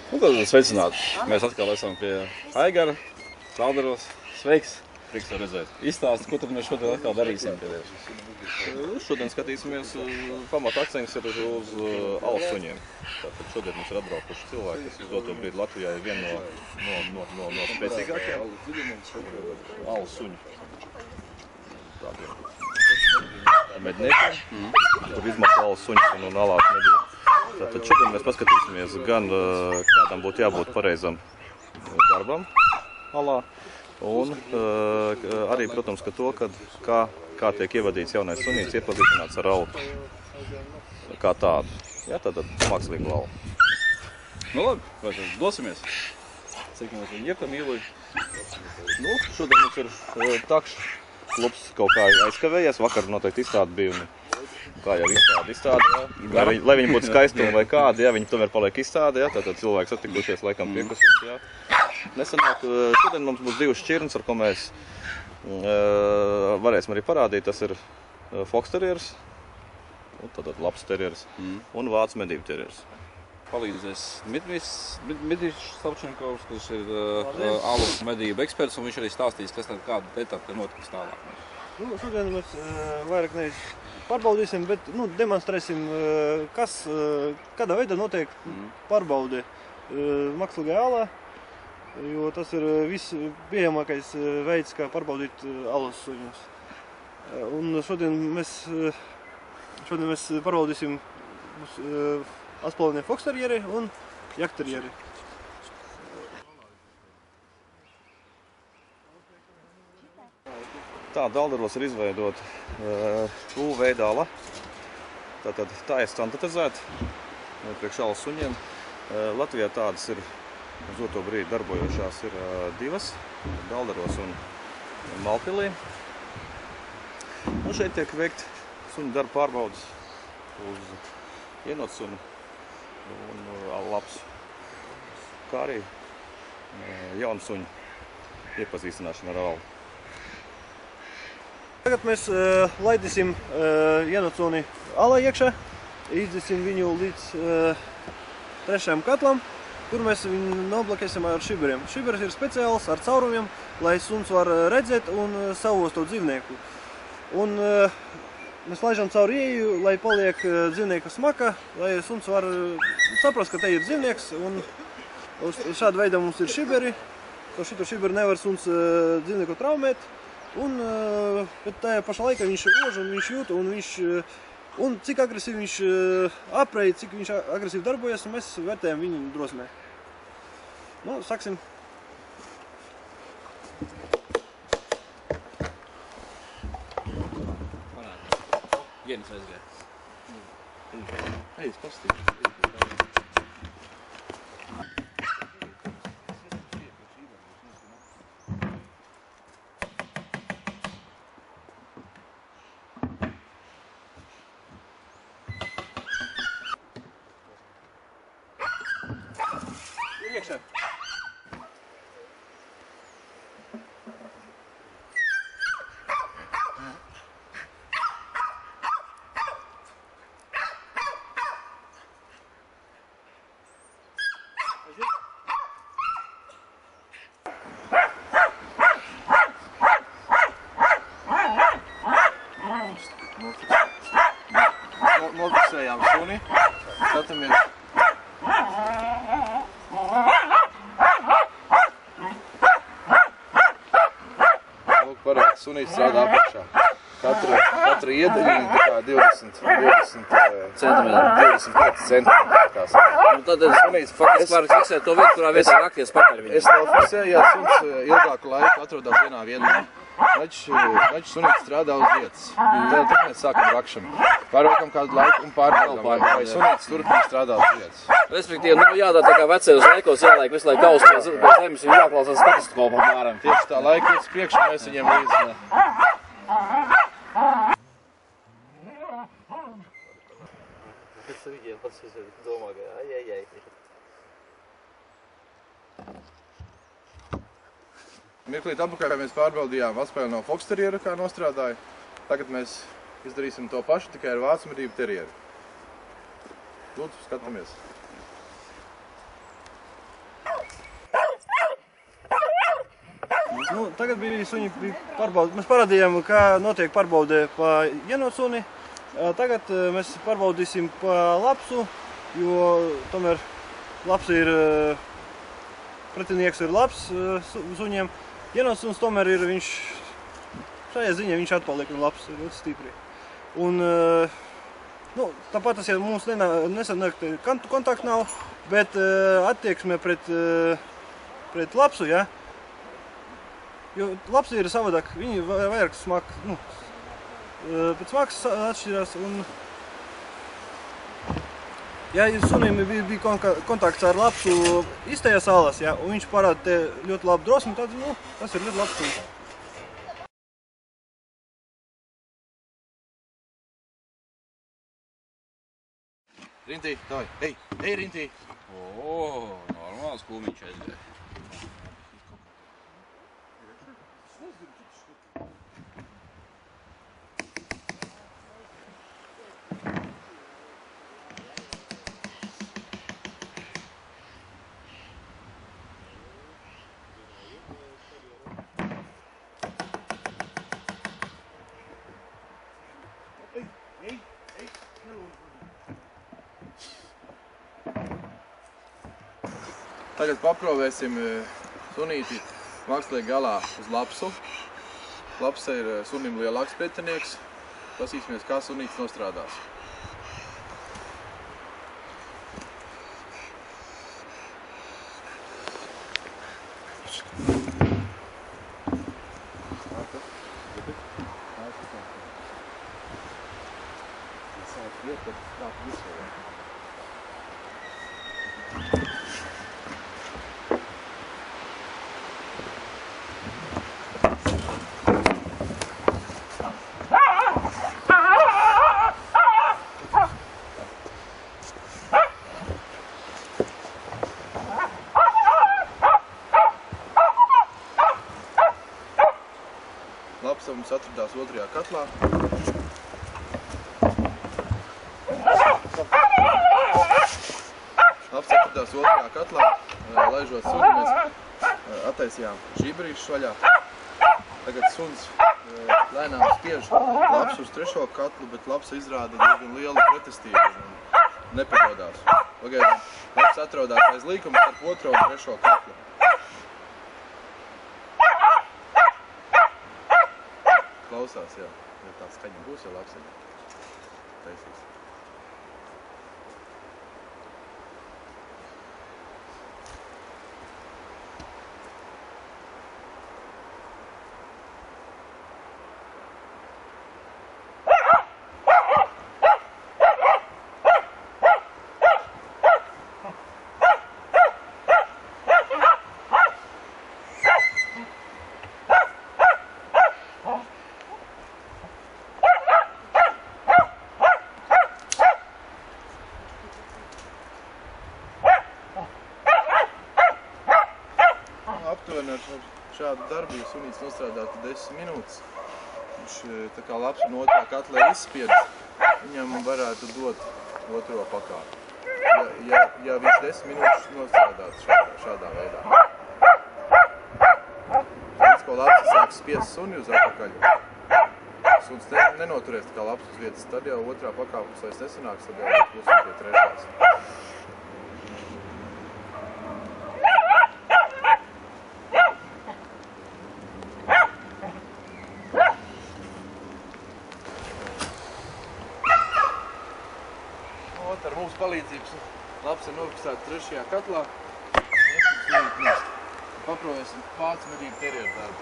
Nu, tad sveicināti. Mēs atkal esam pie Aigara, Kalderos. Sveiks! Prieks tev redzēt. Izstāsti, ko tad mēs šodien atkal darīsim pie tevis? Šodien skatīsimies, pamata akcents ir uz alu suņiem. Tātad šodien mums ir atbraukuši cilvēki, kas uz doto brīdi Latvijā ir viena no spēcīgākajām alu suņu tādiem medniekiem, kur izmanto alu suņus un alās medību. Tātad šodien mēs paskatīsimies gan kādam būtu jābūt pareizam darbam alā, un arī, protams, ka to, kā tiek ievadīts jaunais sunīts, iepazīstināts ar alu kā tādu. Jā, tātad mākslīgu alu. Nu labi, vai tad dosimies? Cik mums viņi ir, tam īluji? Nu, šodien mums ir takš klubs kaut kā aizkavējies. Vakar noteikti izstāde bija, un kā jau izstāde, jā. Lai viņi būtu skaistumi vai kādi, jā, viņi tomēr paliek izstāde, jā. Tātad cilvēki satikušies laikam piekusies, jā. Nesanāk, šodien mums būs divas šķirnes, ar ko mēs varēsim arī parādīt. Tas ir Fox terieris, tātad labs terieris, un vācu medību terieris. Palīdzēs Dmitrijs Savčenkovs, kurš ir alu medību eksperts, un viņš arī stāstīs, kas tad kāda etape notiks tālāk. Nu, šodien mēs vairāk nevis pārbaudīsim, bet demonstrēsim, kādā veidā notiek pārbaude mākslīgajā alā, jo tas ir vispieejamākais veids, kā pārbaudīt alus suņus. Un šodien mēs pārbaudīsim atspalvenie Fox terieri un jakterieri. Tā Daldaros ir izveidota U-veida ala. Tātad tā ir standartizēta priekš alu suņiem. Latvijā tādas ir uz doto brīdi darbojošās ir divas, Daldaros un Malpilī. Un šeit tiek veikt suņu darba pārbaudas uz ienots un labs, kā arī jaunu suņu iepazīstināšana ar alu. Tagad mēs laidīsim ienoconi alā iekšā, izdzēsim viņu līdz trešajam katlam, kur mēs viņu noblokēsim ar šiberiem. Šiberis ir speciāls ar caurumiem, lai suns var redzēt un savos to dzīvnieku. Un mēs laižam caur ieju, lai paliek dzīvnieka smaka, lai suns var saprast, ka te ir dzīvnieks. Un šāda veida mums ir šiberi. Ar šito šiberi nevar suns dzīvnieku traumēt. Bet tajā pašā laikā viņš ož un viņš jūt, un cik agresīvi viņš aprei, cik viņš agresīvi darbojas, un mēs vērtējam viņu drosmē. Nu, sāksim. Vienas aizgāja. Ej, pastīšu. Iekšā. Nofiksējām suni, skatāmies. Lūk, parāds, sunīts strādā apakšā. Katra iedaļiņa tā kā 25 centimetri. Tad sunīts faktiski var fiksēt to vietu, kurā vietā rakties pakaļ viņu. Es nofiksēju, ja suns ilgāku laiku atrodās vienā vietā. Naķis sunīts strādā uz vietas. Tad mēs sākam rakšanu. Pārliekam kādu laiku un pārbaudām, vai sunīts turpina strādā uz vietas. Respektīvi, nav jādara tā kā vecajos laikos jāliek visu laiku kaustu pie zemes, viņi jāklausās statoskopu apmēram. Tieši tā laika iet uz priekšu, mēs viņiem līdzi. Pēc viņiem pats domā, ka ai. Mirklīt atpakaļ mēs pārbaudījām atspēli no Fox teriera, kā nostrādāja. Tagad mēs izdarīsim to pašu, tikai ar vācu medību terieru. Lūdzu, skatāmies. Nu, tagad bija suņi pārbaude. Mēs parādījām, kā notiek pārbaude pa jenocuni. Tagad mēs pārbaudīsim pa lapsu, jo tomēr lapsa ir, pretinieks ir labs suņiem. Jenocuns tomēr ir viņš, šajā ziņā viņš atpaliek un labs, ir ļoti stipri. Un, nu, tāpat tas, ja mums nesanāk kontaktu nav, bet attieksme pret lapsu, ja? Jo lapsi ir savādāk, viņi vairāk smak, nu, pēc smakas atšķirās un ja sunim bija kontakts ar lapsu īstajās alas, ja, un viņš parāda te ļoti labu drosmi, tad, nu, tas ir ļoti labs suns. Rintī, davai, ej Rintī! Normāls kūmiņš aizgāja. Tagad paprovēsim sunīti mākslīgi galā uz lapsu. Lapsa ir sunim lielāks pretinieks. Pasīsimies, kā sunītis nostrādās. Lapsa mums atradās otrajā katlā. Lapsa atradās otrajā katlā. Laižot suni, mēs attaisījām žībrīšus vaļā. Tagad suns lēnām spiež lapsu uz trešo katlu, bet lapsa izrāda diezgan lielu pretestību un nepadodās. Pagaidām, lapsa atrodās aiz līkuma starp otro un trešo katlu. Klausās, jā. Ja tā skaņa būs, jau lapsiņa taisīs. Aptuveni ar šādu darbību sunītis nostrādātu 10 minūtes. Viņš tā kā lapsu no otrā katla ir izspiedis, viņam varētu dot otro pakāpi. Ja viņš 10 minūtes nostrādātu šādā veidā. Līdz ko lapsa sāk spiest suni uz atpakaļ, suns nenoturēs tā kā lapsu uz vietas, tad jau otrā pakāpes vairs nesanāks, tad jau būs pie trešās. Ar mūsu palīdzības lapsa nofiksēta trešajā katlā. Paprovēsim pācu medību terjeru darbu.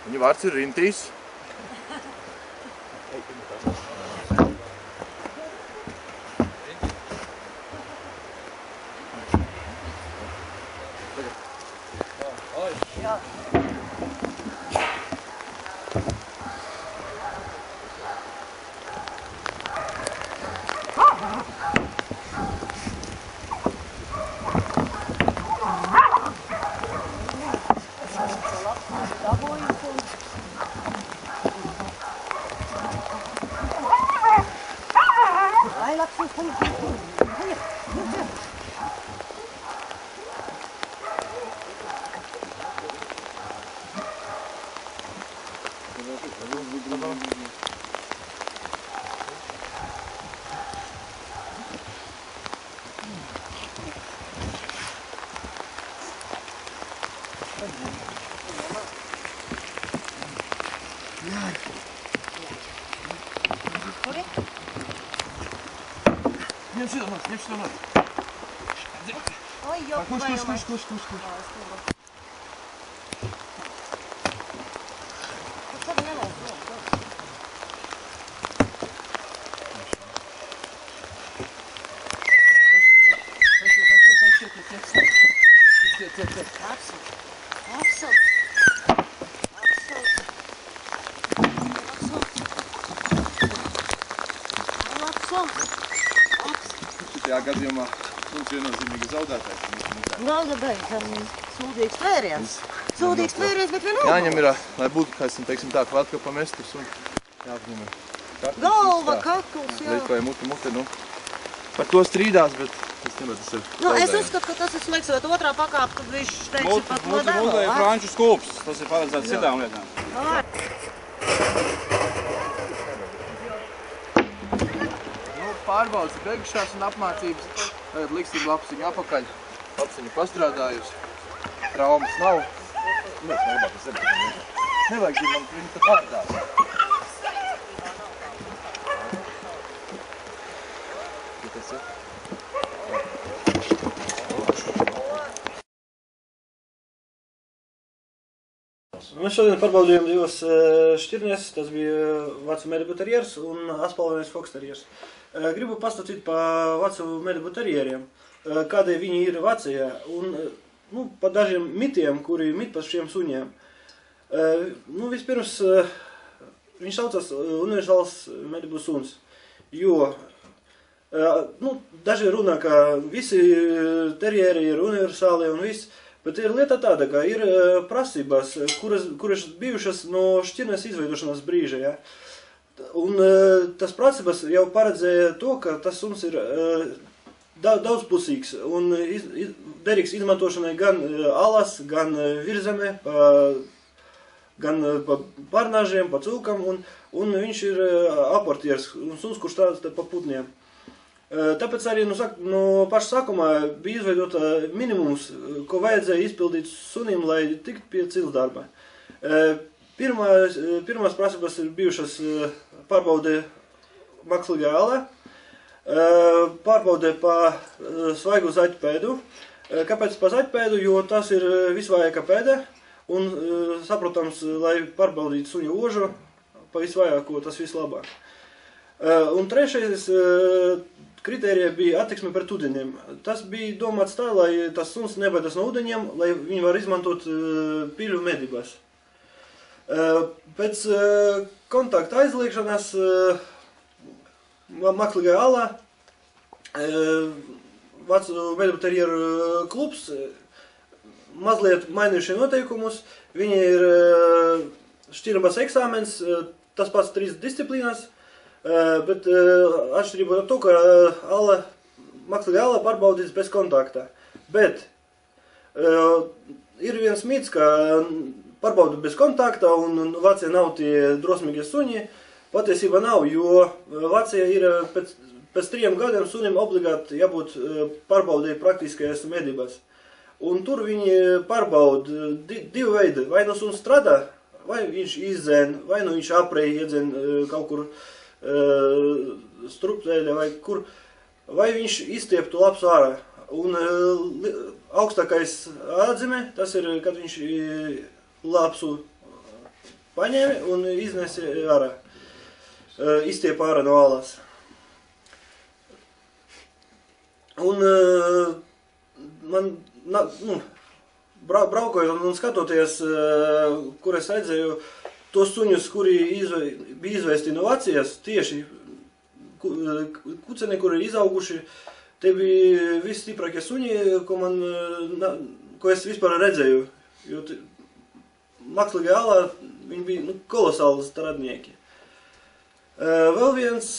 Viņa vārds ir Rintīs. Oi, jau Kurš. Tajā gadījumā mums viennozīmīgi zaudētājs. Sūdīgs tvēriens. Sūdīgs tvēriens, bet vienalga. Jāņem ir, lai būtu, kā esam, teiksim tā, kvalka pamestus un jāapņem ir. Galva, kakls, jā. Vai muti, nu. Par to strīdās, bet es nevaru, tas ir Nu, es uzskatu, ka tas ir sliks, bet otrā pakāpe, kad viņš, teiksim, pat no Mūte ir franču skūps, tas ir paredzēts citām lietām. Nu, pārbaudas ir beigušās un apmācības. Tagad liksim lapsiņu apakaļ. Lapsiņu pastrādājusi. Traumas nav. Nu, es nelabāk, tas ir. Nevajag grib man viņu pat pārdās. Mēs šodien pārbaudījām divas šķirnes, tas bija vecu medibu terjers un aspalvenais foksterjers. Gribu pastāstīt par vecu medibu terjeriem, kādai viņi ir vecie un par dažiem mitiem, kuri mit par šiem suņiem. Vispirms viņš saucas universāls medibu suns, jo daži runā, ka visi terjeri ir universāli un viss. Bet ir lieta tāda, ka ir prasības, kuras bijušas no šķirnes izveidošanas brīža. Ja? Un tas prasības jau paredzēja to, ka tas suns ir daudzpusīgs un derīgs izmantošanai gan alas, gan virzeme, gan pa pārnāžiem, pa cūkam, un viņš ir aportieris, un suns, kurš tāds pa putniem. Tāpēc arī no paša sākumā bija izveidota minimums, ko vajadzēja izpildīt sunim, lai tikt pie cilsdarba. Pirmās prasības ir bijušas pārbaude mākslīgā alā, pārbaude pa svaigu zaķpēdu. Kāpēc pa zaķpēdu? Jo tas ir visvājākā pēda, un saprotams, lai pārbaudītu suņu ožu, pa visvājāko tas vislabāk. Un trešais kritērija bija attieksme pret ūdeņiem. Tas bija domāts tā, lai tas suns nebaidas no ūdeņiem, lai viņi var izmantot pīļu medībās. Pēc kontakta aizliekšanas mākslīgajā alā vecu medibu terjeru klubs mazliet mainījušie noteikumus. Viņi ir šķirības eksāmens, tas pats 3 disciplīnās. Bet atšķirībā no to, ka mākslīgā ala pārbaudīts bez kontakta. Bet ir viens mīts, ka pārbauda bez kontakta un vecie nav tie drosmīgie suņi. Patiesībā nav, jo vecie ir pēc 3 gadiem sunim obligāti jābūt pārbaudēji praktiskajās medībās. Un tur viņi pārbauda divu veidu. Vai no suns strādā, vai viņš izzēn, vai no viņš aprei iedzēn kaut kur strupceļa vai kur, vai viņš izstieptu lapsu ārā. Un augstākais atzīme, tas ir, kad viņš lapsu paņēma un iznesi ārā, izstiep ārā no alas. Un man, braukojot un skatoties, kur es redzēju, tos suņus, kuri bija izvēsti no Vācijas, tieši kuceni, kuri ir izauguši, te bija visstiprākie suņi, ko es vispār redzēju. Jo mākslīgajā alā viņi bija kolosāli strādnieki. Vēl viens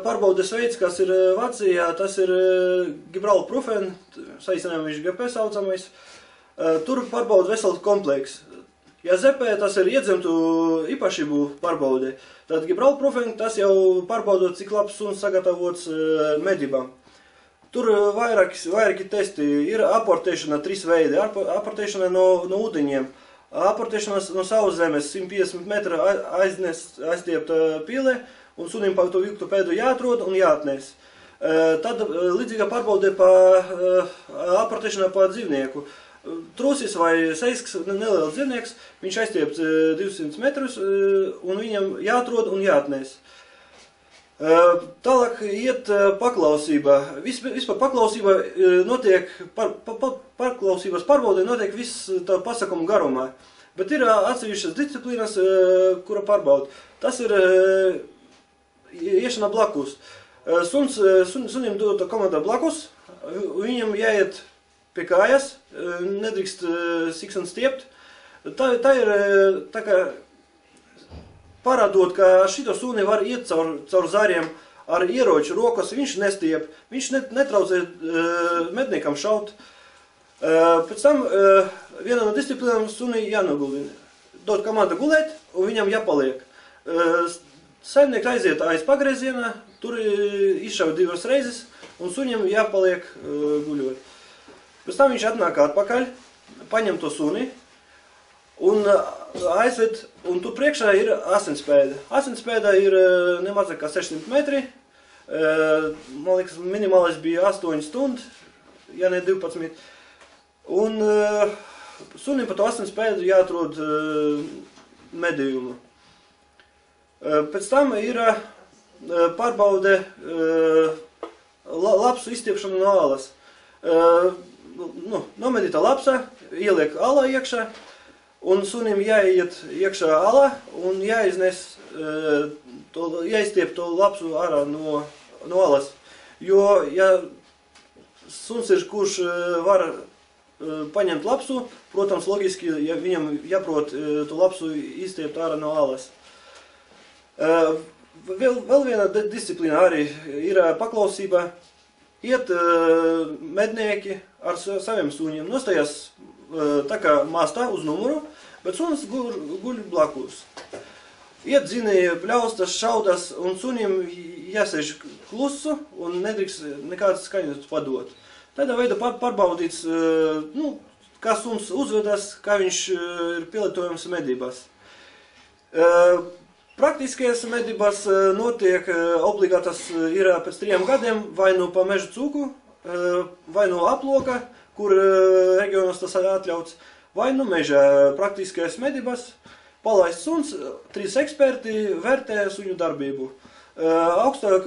pārbaudes veids, kas ir Vācijā, tas ir Gibralprofen, saīsinājumā viņš GP saucamais. Tur pārbauda veselu kompleksu. Ja ZP tas ir iedzimtu īpašību pārbaude, tad Gibralprofen tas jau pārbaudot, cik labs suns sagatavots medībām. Tur vairāki testi. Ir aportēšana 3 veidi. Aportēšana no ūdeņiem, aportēšana no saules zemes, 150 metru aizstiept pīlē, un sunim pa to vilktu pēdu jāatrod un jāatnes. Tad līdzīga pārbaude pa aportēšana pa dzīvnieku. Trūsis vai seisks, neliels dzīvnieks, viņš aizstiept 200 metrus, un viņam jāatrod un jāatnes. Tālāk iet paklausība. Vispār paklausība notiek, paklausības pārbaudē notiek viss tā pasakuma garumā. Bet ir atsevišķas disciplīnas, kura pārbauda. Tas ir iešana blakus. Sunim dota komanda blakus, viņam jāiet pie kājas, nedrīkst siksan stiept. Tā ir tā kā parādot, ka šito suni var iet caur zariem ar ieroču rokas, viņš nestiep, viņš netraucē medniekam šaut. Pēc tam viena no disciplīnām suni jānogulina. Dot komanda gulēt, un viņam jāpaliek. Saimnieks aiziet aiz pagriezienā, tur izšauj 2 reizes, un suņam jāpaliek guļot. Pēc tam viņš atnāk atpakaļ, paņem to suni, un aizved, un tur priekšā ir asinspēda. Asinspēda ir nemazāk kā 600 metri. Man liekas, minimālais bija 8 stundas, ja ne 12. Un sunim pa to asinspēdu jāatrod medījumu. Pēc tam ir pārbaude lapsu izstiepšana no alas. Nomedīta lapsa, ieliek alā iekšā, un sunim jāiet iekšā alā un jāizstiep to lapsu ārā no alas. Jo, ja suns ir, kurš var paņemt lapsu, protams, logiski, ja viņam jāprot to lapsu izstiept ārā no alas. Vēl viena disciplīna arī ir paklausība. Iet mednieki ar saviem suņiem, nostājās tā kā mastā uz numuru, bet suns guļ blakus. Iet zinēja, pļaustas, šaudas, un sunim jāsēž klusu un nedrīkst nekādas skaņas padot. Tādā veidā pārbaudīts, kā suns uzvedas, kā viņš ir pielietojams medībās. Praktiskajās medībās notiek obligātas ir pēc 3 gadiem vai nu pa meža cūku, vai nu aploka, kur reģionos tas atļauts, vai nu meža praktiskajās medībās. Palaist suns, 3 eksperti vērtē suņu darbību. Augstāk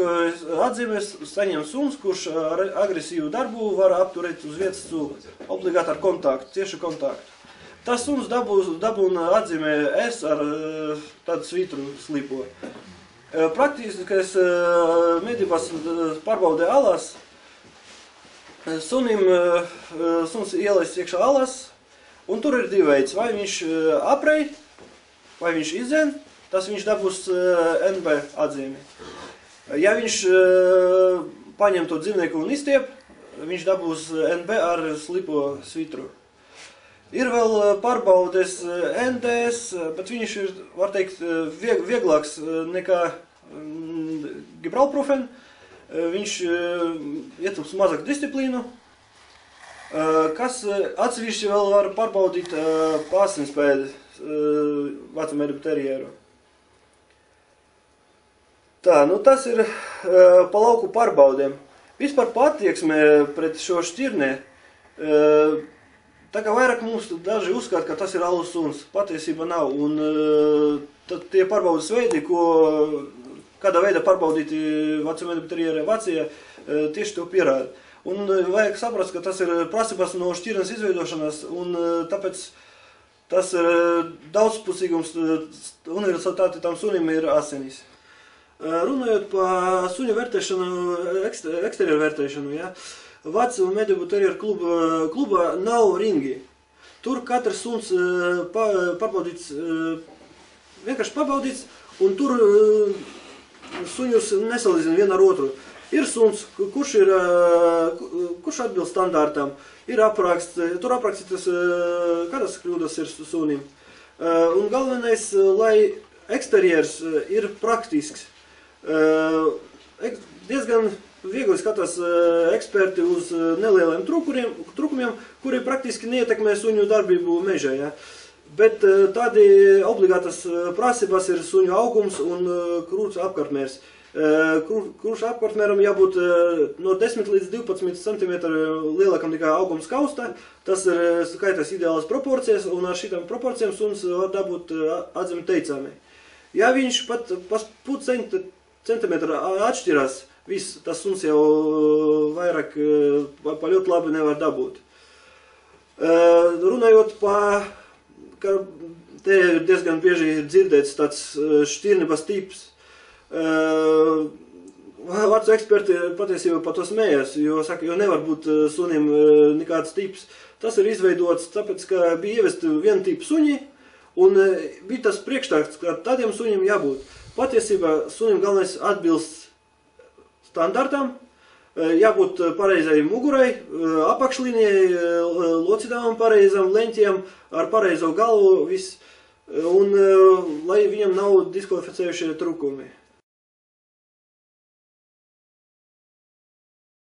atzīmēs saņem suns, kurš ar agresīvu darbu var apturēt uz vietas cūku. Obligāti ar kontaktu, ciešu kontaktu. Tas suns dabūna atzīmē S ar tādu svitru slipo. Praktiskais medībās pārbaudē alās. Suns ielaists iekšā alās, un tur ir 2 veids. Vai viņš aprej, vai viņš izdzen, tas viņš dabūs NB atzīmi. Ja viņš paņem to dzīvnieku un izstiep, viņš dabūs NB ar slipo svitru. Ir vēl pārbaudes NDS, bet viņš ir, var teikt, vieglāks nekā Gibralprofen. Viņš ietilps mazāk disciplīnu, kas atsevišķi vēl var pārbaudīt pārsinspēdi vecu medību terjeru. Tā, tas ir pa lauku pārbaudēm. Vispār attieksme pret šo šķirnē. Tā kā vairāk mums daži uzskata, ka tas ir alus suns, patiesība nav. Un tad tie pārbaudas veidi, kādā veidā pārbaudīti vecu medību terjeri Vācijā, tieši to pierāda. Un vajag saprast, ka tas ir prasības no šķirnes izveidošanas, un tāpēc tas daudzpusīgums universalitāti tam sunim ir asinis. Runājot par suņu vērtēšanu, eksterieru vērtēšanu, ja, Vecu medību terjeru kluba nav ringi. Tur katrs suns pārbaudīts vienkārši pabaudīts, un tur suņus nesalīdzina vienu ar otru. Ir suns, kurš atbilst standārtam, ir apraksts, tur aprakstītas, kādas kļūdas ir sunim. Un galvenais, lai eksterjers ir praktisks. Diezgan viegli skatās eksperti uz nelieliem trūkumiem, kuri praktiski neietekmē suņu darbību mežā. Ja? Bet tādi obligātas prasības ir suņu augums un krūts apkārtmērs. Krūša apkārtmēram jābūt no 10 līdz 12 cm lielākam nekā augums kausta. Tas ir skaitas ideālas proporcijas, un ar šitām proporcijām suns var dabūt atzemi teicami. Ja viņš pat puscentimetra atšķirās, viss tas suns jau vairāk pa ļoti labi nevar dabūt. Runājot ka te ir diezgan bieži dzirdēts tāds šķirnības tips. Vārds eksperti patiesībā par to smējas, jo saka, jo nevar būt sunim nekāds tips. Tas ir izveidots tāpēc, ka bija ievesti viena tipa suņi, un bija tas priekšstats, ka tādiem suņiem jābūt. Patiesībā sunim galvenais atbilst standartam, jābūt pareizai mugurai, apakšlīnijai, locītām pareizam leņķiem, ar pareizo galvu, viss, un lai viņam nav diskvalificējušie trūkumi.